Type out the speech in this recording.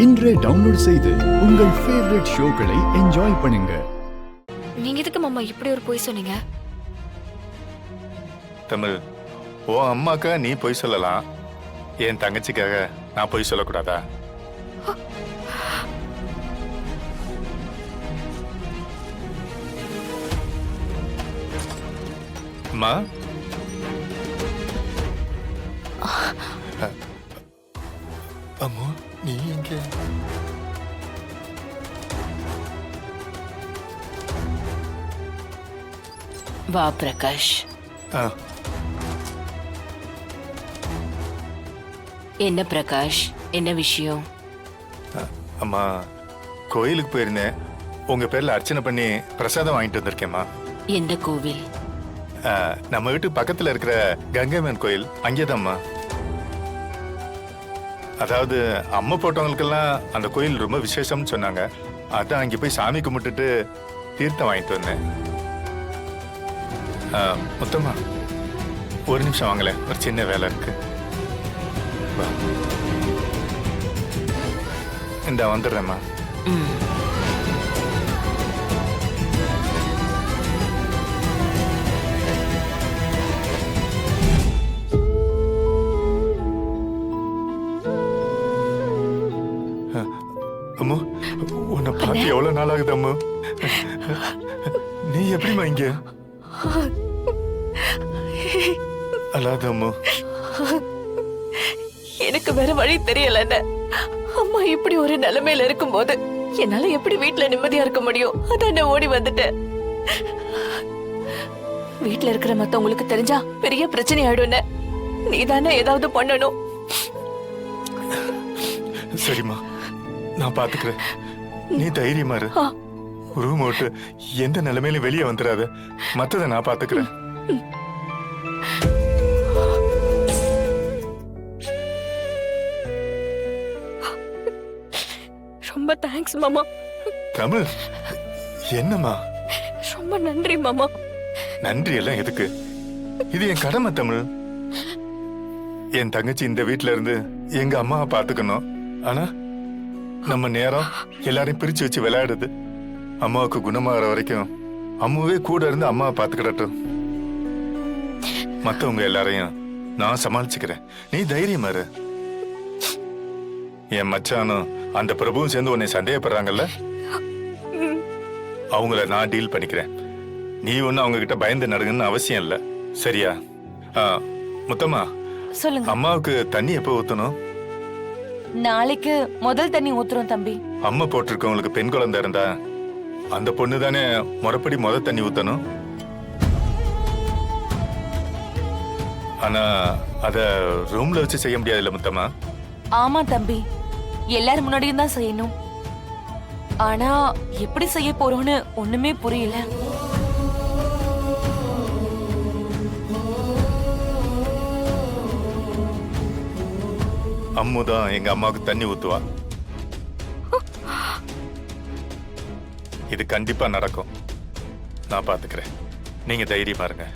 இன்றே டவுன்லோட் செய்து உங்கள் ஃபேவரட் ஷோக்களை என்ஜாய் பண்ணுங்க. நீங்க எதுக்கு மாமா இப்படி ஒரு பொய் சொன்னீங்க? தமிழ், ஓ அம்மாக்கா நீ பொய் சொல்லலாம், என் தங்கச்சிக்காக நான் பொய் சொல்லக்கூடாதா? அம்மா, அம்மா நீ எங்க? வா பிரகாஷ். என்ன பிரகாஷ், என்ன விஷயம்? அம்மா, கோயிலுக்கு போயிருந்தேன். உங்க பேர்ல அர்ச்சனை பண்ணி பிரசாதம் வாங்கிட்டு வந்திருக்கேம்மா. எந்த கோவில்? நம்ம வீட்டு பக்கத்துல இருக்கிற கங்கைமன் கோயில், அங்கேதாம்மா. அதாவது அம்மா போட்டவங்களுக்கெல்லாம் அந்த கோயில் ரொம்ப விசேஷம்னு சொன்னாங்க. அதான் அங்கே போய் சாமி கும்பிட்டுட்டு தீர்த்தம் வாங்கிட்டு வந்தேன். மொத்தமா ஒரு நிமிஷம் வாங்கல, ஒரு சின்ன வேலை இருக்கு. இந்த வந்துடுறேம்மா. அம்மா, உன்னை பார்த்து எவ்வளவு நாள் ஆகுது அம்மா. நீ எப்படிமா இங்க? அல்லாத அம்மா, எனக்கு வேற வழி தெரியல. அம்மா இப்படி ஒரு நிலைமையில இருக்கும்போது என்னால எப்படி வீட்டுல நிம்மதியா இருக்க முடியும்? அதான் நான் ஓடி வந்துட்டேன். வீட்டுல இருக்கிற மத்தவங்களுக்கு தெரிஞ்சா பெரிய பிரச்சனை ஆயிடும். நீ தானே ஏதாவது பண்ணணும். சரிம்மா, நான் பாத்துக்கிறேன். நீ தைரியமா இரு. ரூம் விட்டு எந்த நிலைமையிலும் வெளியே வந்துடாத. மத்தத நான் பாத்துக்கிறேன். ரொம்ப தேங்க்ஸ் மாமா. தமிழ், என்னம்மா? ரொம்ப நன்றி மாமா. நன்றி எல்லாம் எதுக்கு? இது என் கடமை தமிழ். என் தங்கச்சி இந்த வீட்டுல இருந்து எங்க அம்மாவை பாத்துக்கணும். ஆனா நம்ம நேரம் எல்லாரையும் பிரிச்சு வச்சு விளையாடுது. அம்மாவுக்கு குணமாகற வரைக்கும் அம்மாவே கூட இருந்து அம்மாவை பாத்துக்கிடட்டும். மத்தவங்க எல்லாரையும் நான் சமாளிச்சுக்கிறேன். நீ தைரியமா இரு. என் மச்சானும் அந்த பிரபுவும் சேர்ந்து உன்னை சந்தேகப்படுறாங்கல்ல, அவங்கள நான் டீல் பண்ணிக்கிறேன். நீ ஒண்ணு அவங்க கிட்ட பயந்து நடுங்கன்னு அவசியம் இல்ல, சரியா? முத்தம்மா, சொல்லுங்க. அம்மாவுக்கு தண்ணி எப்ப ஊத்தணும்? நாளைக்கு முதல் தண்ணி ஊத்துறோம் தம்பி. அம்மா போட்டிருக்கவங்களுக்கு பெண் குழந்தை இருந்தா அந்த பொண்ணு தானே முறைப்படி முதல் தண்ணி ஊத்தணும். ஆனா அத ரூம்ல வச்சு செய்ய முடியாதுல்ல முத்தம்மா? ஆமா தம்பி, எல்லாரும் முன்னாடியும் தான் செய்யணும். ஆனா எப்படி செய்ய போறோம்னு ஒண்ணுமே புரியல. அம்முதான் எங்க அம்மாவுக்கு தண்ணி ஊத்துவா. இது கண்டிப்பா நடக்கும். நான் பாத்துக்கிறேன். நீங்க தைரியமா இருங்க.